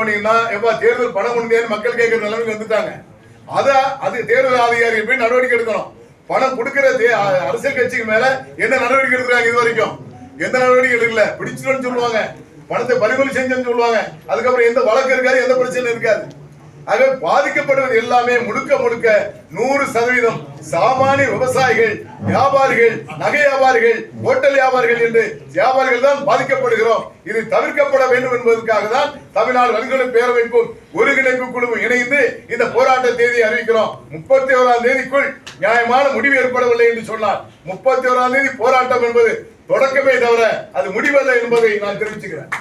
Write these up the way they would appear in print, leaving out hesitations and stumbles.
போனீங்கன்னா எப்ப தேர்தல் பணம் கொடுத்தேன்னு மக்கள் கேட்கிற நிலைமைக்கு வந்துட்டாங்க. அது தேர்தல் அதிகாரி போய் நடவடிக்கை எடுக்கணும். பணம் கொடுக்கிற அரசியல் கட்சிக்கு மேல என்ன நடவடிக்கை எடுக்கிறாங்க? இது வரைக்கும் எந்த நடவடிக்கை எடுக்கல. பிடிச்சிட்டு சொல்லுவாங்க, பணத்தை பறிமுதல் செஞ்சு சொல்லுவாங்க. அதுக்கப்புறம் எந்த வழக்கு இருக்காது, எந்த பிரச்சனை இருக்காது. ஆக பாதிக்கப்படுவது எல்லாமே முழுக்க 100% சாமானிய விவசாயிகள், வியாபாரிகள், நகை வியாபாரிகள், ஹோட்டல் வியாபாரிகள் என்று வியாபாரிகள் தான் பாதிக்கப்படுகிறோம். இது தவிர்க்கப்பட வேண்டும் என்பதற்காக தான் தமிழ்நாடு வணிகர்கள் பேரமைப்பும் ஒருங்கிணைப்பு குழுவும் இணைந்து இந்த போராட்ட தேதியை அறிவிக்கிறோம். 31ஆம் தேதிக்குள் நியாயமான முடிவு ஏற்படவில்லை என்று சொன்னார். 31ஆம் தேதி போராட்டம் என்பது தொடக்கமே தவிர அது முடிவல்ல என்பதை நான் தெரிவிச்சுக்கிறேன்.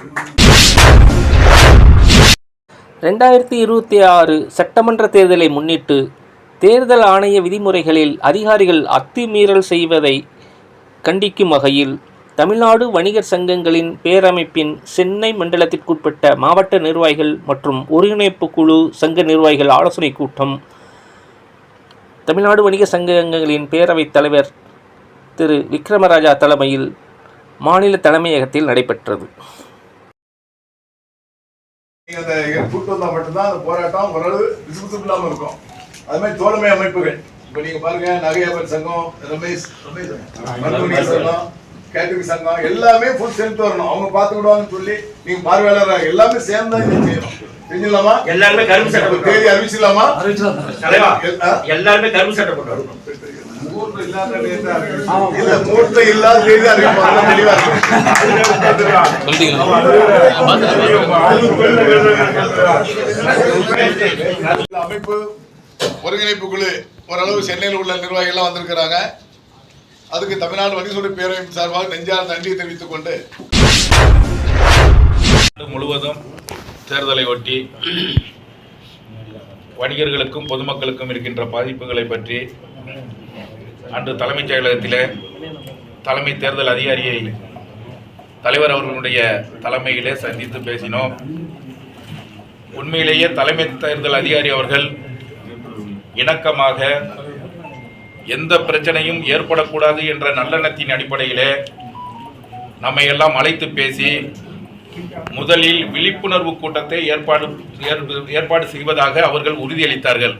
2026 சட்டமன்ற தேர்தலை முன்னிட்டு தேர்தல் ஆணைய விதிமுறைகளில் அதிகாரிகள் அத்துமீறல் செய்வதை கண்டிக்கும் வகையில் தமிழ்நாடு வணிகர் சங்கங்களின் பேரமைப்பின் சென்னை மண்டலத்திற்குட்பட்ட மாவட்ட நிர்வாகிகள் மற்றும் ஒருங்கிணைப்பு குழு சங்க நிர்வாகிகள் ஆலோசனை கூட்டம் தமிழ்நாடு வணிகர் சங்கங்களின் பேரவைத் தலைவர் திரு விக்ரமராஜா தலைமையில் மாநில தலைமையகத்தில் நடைபெற்றது. கூட்டு வந்தா மட்டும்தான் அந்த போராட்டம் ஓரளவு விசுபிசுப்பு இல்லாம இருக்கும். அது மாதிரி தோழமை அமைப்புகள் இப்ப நீங்க பாருங்க, நகை வியாபார சங்கம், ரமேஷ் சங்கம், கேட்டரிங் சங்கம் எல்லாமே ஃபுல் ஸ்ட்ரென்த் வரணும். அவங்க பாத்துக்கிடுவாங்கன்னு சொல்லி நீங்க பார்வையாளர் எல்லாமே சேர்ந்து தான் செய்யணும். தெரிஞ்சிடலாமா? எல்லாருமே கரும்பு சட்டை தேதி அறிவிச்சிடலாமா? எல்லாருமே கரும்பு சட்டை போட்டு அமைப்பு ஒருங்கிணைப்பு குழு ஓரளவு சென்னையில் உள்ள நிர்வாகிகள் வந்திருக்கிறாங்க. அதுக்கு தமிழ்நாடு வணிகர்கள் பேரமைப்பு சார்பாக நெஞ்சார்ந்த நன்றியை தெரிவித்துக் கொண்டு முழுவதும் தேர்தலை ஒட்டி வணிகர்களுக்கும் பொதுமக்களுக்கும் இருக்கின்ற பாதிப்புகளை பற்றி அன்று தலைமைச் செயலகத்திலே தலைமை தேர்தல் அதிகாரியை தலைவர் அவர்களுடைய தலைமையிலே சந்தித்து பேசினோம். உண்மையிலேயே தலைமை தேர்தல் அதிகாரி அவர்கள் இணக்கமாக எந்த பிரச்சனையும் ஏற்படக்கூடாது என்ற நல்லெண்ணத்தின் அடிப்படையிலே நம்மை எல்லாம் அழைத்து பேசி முதலில் விழிப்புணர்வு கூட்டத்தை ஏற்பாடு செய்வதாக அவர்கள் உறுதியளித்தார்கள்.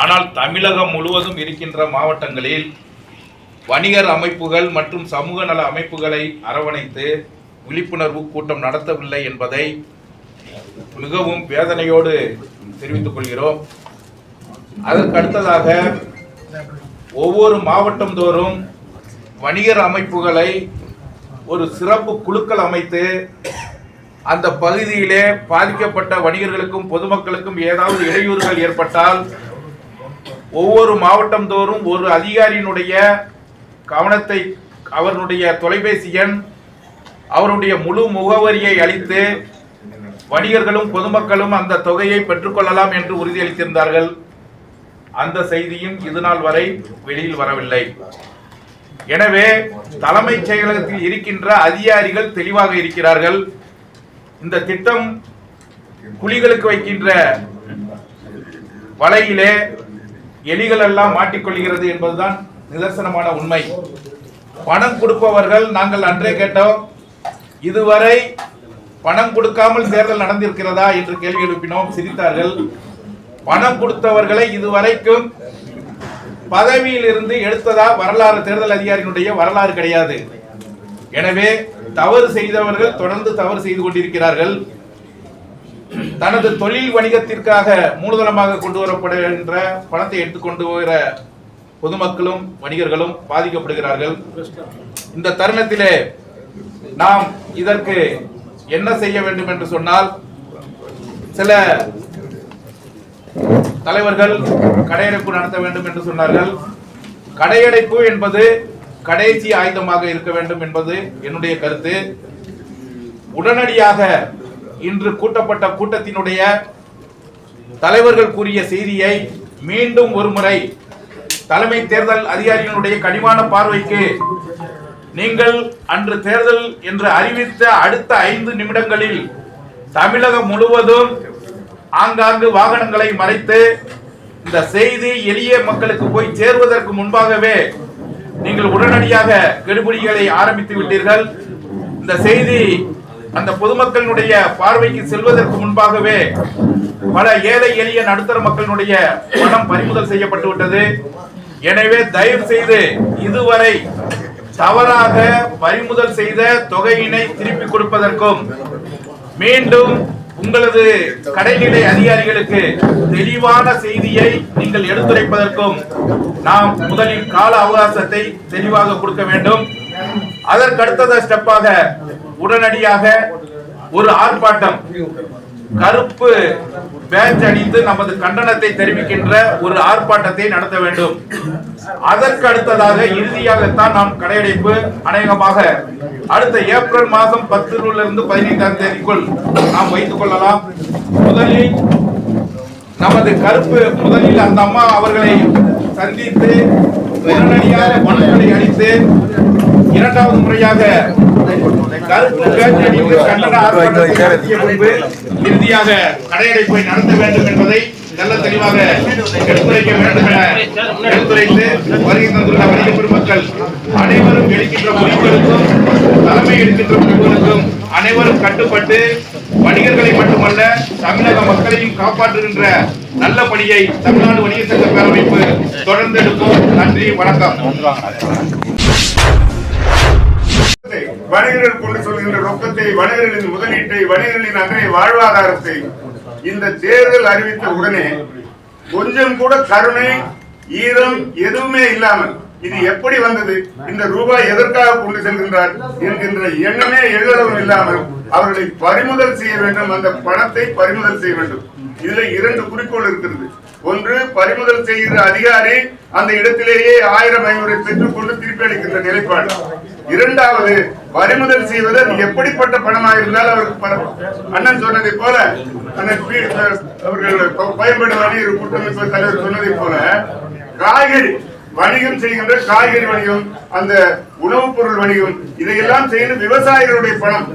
ஆனால் தமிழகம் முழுவதும் இருக்கின்ற மாவட்டங்களில் வணிகர் அமைப்புகள் மற்றும் சமூக நல அமைப்புகளை அரவணைத்து விழிப்புணர்வு கூட்டம் நடத்தவில்லை என்பதை மிகவும் வேதனையோடு தெரிவித்துக் கொள்கிறோம். அதற்கு அடுத்ததாக ஒவ்வொரு மாவட்டம் தோறும் வணிகர் அமைப்புகளை ஒரு சிறப்பு குழுக்கள் அமைத்து அந்த பகுதியிலே பாதிக்கப்பட்ட வணிகர்களுக்கும் பொதுமக்களுக்கும் ஏதாவது இடையூறுகள் ஏற்பட்டால் ஒவ்வொரு மாவட்டம் தோறும் ஒரு அதிகாரியினுடைய கவனத்தை, அவருடைய தொலைபேசி எண், அவருடைய முழு முகவரியை அளித்து வணிகர்களும் பொதுமக்களும் அந்த தொகையை பெற்றுக்கொள்ளலாம் என்று உறுதியளித்திருந்தார்கள். அந்த செய்தியும் இதுநாள் வரை வெளியில் வரவில்லை. எனவே தலைமைச் செயலகத்தில் இருக்கின்ற அதிகாரிகள் தெளிவாக இருக்கிறார்கள். இந்த திட்டம் புலிகளுக்கு வைக்கின்ற வலையிலே எலிகள் எல்லாம் மாட்டிக்கொள்கிறது என்பதுதான் நிதர்சனமான உண்மை. பணம் கொடுப்பவர்கள், நாங்கள் அன்றே கேட்டோம், இதுவரை பணம் கொடுக்காமல் தேர்தல் நடந்திருக்கிறதா என்று கேள்வி எழுப்பினோம். சிரித்தார்கள். பணம் கொடுத்தவர்களை இதுவரைக்கும் பதவியில் இருந்து எடுத்ததா வரலாறு, தேர்தல் அதிகாரியினுடைய வரலாறு கிடையாது. எனவே தவறு செய்தவர்கள் தொடர்ந்து தவறு செய்து கொண்டிருக்கிறார்கள். தனது தொழில் வணிகத்திற்காக மூலதனமாக கொண்டு வரப்படுகின்ற பணத்தை எடுத்துக்கொண்டு போகிற பொதுமக்களும் வணிகர்களும் பாதிக்கப்படுகிறார்கள். இந்த தருணத்திலே நாம் இதற்கு என்ன செய்ய வேண்டும் என்று சொன்னால், சில தலைவர்கள் கடையடைப்பு நடத்த வேண்டும் என்று சொன்னார்கள். கடையடைப்பு என்பது கடைசி ஆயுதமாக இருக்க வேண்டும் என்பது என்னுடைய கருத்து. உடனடியாக இன்று கூட்டப்பட்ட கூட்டத்தினுடைய தலைவர்கள் கூறிய செய்தியை மீண்டும் ஒரு முறை தலைமை தேர்தல் அதிகாரிகளுடைய கனிவான பார்வைக்கு, நீங்கள் அன்று தேர்தல் என்று அறிவித்த அடுத்த 5 நிமிடங்களில் தமிழகம் முழுவதும் ஆங்காங்கு வாகனங்களை மறைத்து இந்த செய்தி எளிய மக்களுக்கு போய் சேருவதற்கு முன்பாகவே நீங்கள் உடனடியாக கெடுபிடிகளை ஆரம்பித்து விட்டீர்கள். இந்த செய்தி அந்த பொதுமக்களினுடைய பார்வைக்கு செல்வதற்கு முன்பாகவே பல ஏழை எளிய நடுத்தர மக்களினுடைய பணம் பறிமுதல் செய்யப்பட்டு விட்டது. எனவே தயவு செய்து இதுவரை தவறாக பறிமுதல் செய்த தொகையினை திருப்பி கொடுப்பதற்கும் மீண்டும் உங்களது கடைநிலை அதிகாரிகளுக்கு தெளிவான செய்தியை நீங்கள் எடுத்துரைப்பதற்கும் நாம் முதலில் கால அவகாசத்தை தெளிவாக கொடுக்க வேண்டும். அதற்கடுத்த ஸ்டெப்பாக உடனடியாக ஒரு ஆர்ப்பாட்டம், கருப்பு பேட்ச் அணிந்து நமது கண்டனத்தை தெரிவிக்கின்ற ஒரு ஆர்ப்பாட்டத்தை நடத்த வேண்டும். அதற்கு அடுத்ததாக இறுதியாகத்தான் நாம் கடையடைப்பு அநேகமாக அடுத்த ஏப்ரல் மாதம் 10 to 15 தேதிக்குள் நாம் வைத்துக் கொள்ளலாம். முதலில் நமது கருப்பு முதலில் அந்த அம்மா அவர்களை சந்தித்து உடனடியாக மனுக்களை அளித்து இரண்டாவது முறையாக கருப்பு பேட்ச் அணிந்து கண்டன ஆர்ப்பாட்டத்தை நடத்திய முன்பு இறுதியாக கடையடைப்பை நடத்த வேண்டும் என்பதை நல்ல தெளிவாக எடுத்துரைக்க வேண்டும் என எடுத்துரைத்து வருகை தந்துள்ள வணிக பெருமக்கள் அனைவரும் எடுக்கின்ற முடிவுகளுக்கும் தலைமை எடுக்கின்ற முடிவுகளுக்கும் அனைவரும் கட்டுப்பட்டு வணிகர்களை மட்டுமல்ல தமிழக மக்களையும் காப்பாற்றுகின்ற நல்ல பணியை தமிழ்நாடு வணிக சங்க பேரமைப்பு தொடர்ந்து எடுப்போம். நன்றி, வணக்கம். வணிகர்கள் கொண்டு சொல்கின்ற ரொக்கத்தை, வணிகர்களின் முதலீட்டை, வணிகர்களின் அன்றைய வாழ்வாதாரத்தை இந்த தேர்தல் அறிவித்த உடனே கொஞ்சம் கூட கருணை, ஈரம் எதுவுமே இல்லாமல் இது எப்படி வந்தது, இந்த ரூபாய் எதற்காக கொண்டு செல்கின்றார் என்கின்ற எண்ணமே எள்ளளவும் இல்லாமல் அவர்களை பறிமுதல் செய்ய வேண்டும், அந்த பணத்தை பறிமுதல் செய்ய வேண்டும். இதுல 2 குறிக்கோள் இருக்கிறது. ஒன்று, பறிமுதல் செய்கிற அதிகாரி அந்த இடத்திலேயே 1000-500 பெற்றுக்கொண்டு திருப்பி அளிக்கின்ற நிலைப்பாடு. இரண்டாவது, பறிமுதல் செய்வது எப்படிப்பட்ட பணமாக இருந்தால் அவருக்கு அண்ணன் சொன்னதை போல, அவர்கள் பயன்படு வணிகர் கூட்டமைப்பு தலைவர் சொன்னதை போல காய்கறி வணிகம் செய்கின்ற காய்கறி வணிகம், அந்த உணவுப் பொருள் வணிகம், இதையெல்லாம் செய்து விவசாயிகளுடைய பணம்,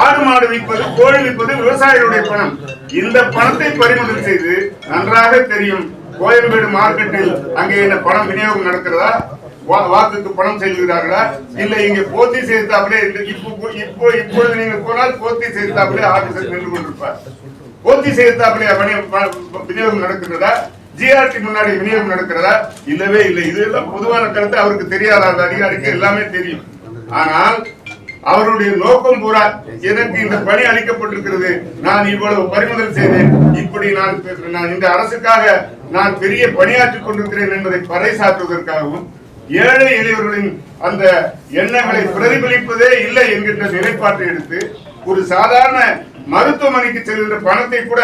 ஆடு மாடு விற்பது, கோழி விற்பது விவசாயிகளுடைய பணம். இந்த பணத்தை பறிமுதல் செய்து நன்றாக தெரியும் கோயம்பேடு மார்க்கெட்டில் அங்கே என்ன பணம் விநியோகம் நடக்கிறதா, வாக்குக்கு பணம் செல்கிறார்களா, இல்ல இங்க போத்தி சேர்த்தாப்புலே இப்பொழுது நீங்க போனால் போத்தி சேர்த்தாப்புலே ஆபீசர் நின்று கொண்டிருப்பார். போத்தி சேர்த்தாப்புலே விநியோகம் நடக்கிறதா, ஜிஆர்டி முன்னாடி விநியோகம் நடக்கிறதா? இல்லவே இல்லை. இதெல்லாம் பொதுவான கருத்து, அவருக்கு தெரியாத அந்த அதிகாரிக்கு எல்லாமே தெரியும். ஆனால் அவருடைய நோக்கம் பூரா எனக்கு இந்த பணி அளிக்கப்பட்டிருக்கிறது, நான் இவ்வளவு பறிமுதல் செய்தேன், இப்படி நான் இந்த அரசுக்காக நான் பெரிய பணியாற்றிக் கொண்டிருக்கிறேன் என்பதை பறைசாற்றுவதற்காகவும் ஏழை எளியவர்களின் அந்த எண்ணங்களை பிரதிபலிப்பதே இல்லை என்கின்ற நிலைப்பாட்டை எடுத்து ஒரு சாதாரண மருத்துவமனைக்கு செல்கின்ற பணத்தை கூட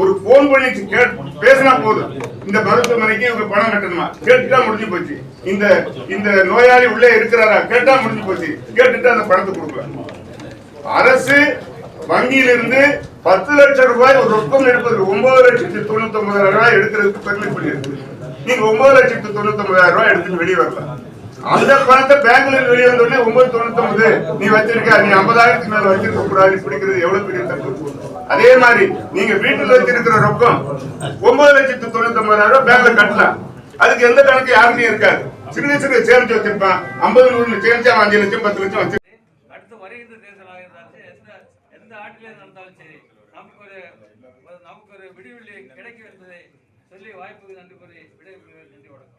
ஒரு போன் பண்ணி பேசினா போதும், இந்த மருத்துவமனைக்கு இவங்க பணம் கட்டணுமா, கேட்டுட்டா முடிஞ்சு போச்சு. இந்த நோயாளி உள்ளே இருக்கிறாரா, கேட்டா முடிஞ்சு போச்சு, கேட்டுட்டு அந்த பணத்தை கொடுக்கலாம். அரசு வங்கியிலிருந்து 10 லட்சம் ரூபாய் ஒரு ரொக்கம் எடுப்பது 9,99,000 ரூபாய் எடுக்கிறதுக்கு பெர்மிட் பண்ணிருக்கு. நீங்க 9,99,000 ரூபாய் எடுத்துட்டு வெளியே வரலாம். அந்த பணத்தை பேங்க்ல வெளியே வந்த உடனே 9,99 நீ வச்சிருக்க, நீ 50,000 மேல வச்சிருக்க கூடாது, பிடிக்கிறது எவ்வளவு பெரிய தப்பு. அதே மாதிரி நீங்க வீட்டுல வச்சிருக்கிற ரொக்கம் 9,99,000 ரூபாய் பேங்க்ல கட்டலாம். அதுக்கு எந்த கணக்கு யாருமே இருக்காது. சின்ன சின்ன சேமிச்சு வச்சிருப்பான், 50-100 சேமிச்சா 5 லட்சம் 10 லட்சம் வச்சு. அடுத்து வருகின்ற தேர்தலாக இருந்தாலும் எந்த ஆட்டிலே நடந்தாலும் சரி, நமக்கு ஒரு விடிவெள்ளி கிடைக்கும் என்பதை சொல்லி வாய்ப்புக்கு நன்றி கூறி விடைபெறுகிறேன். நன்றி, வணக்கம்.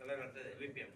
தலைவர் விபிஎம்.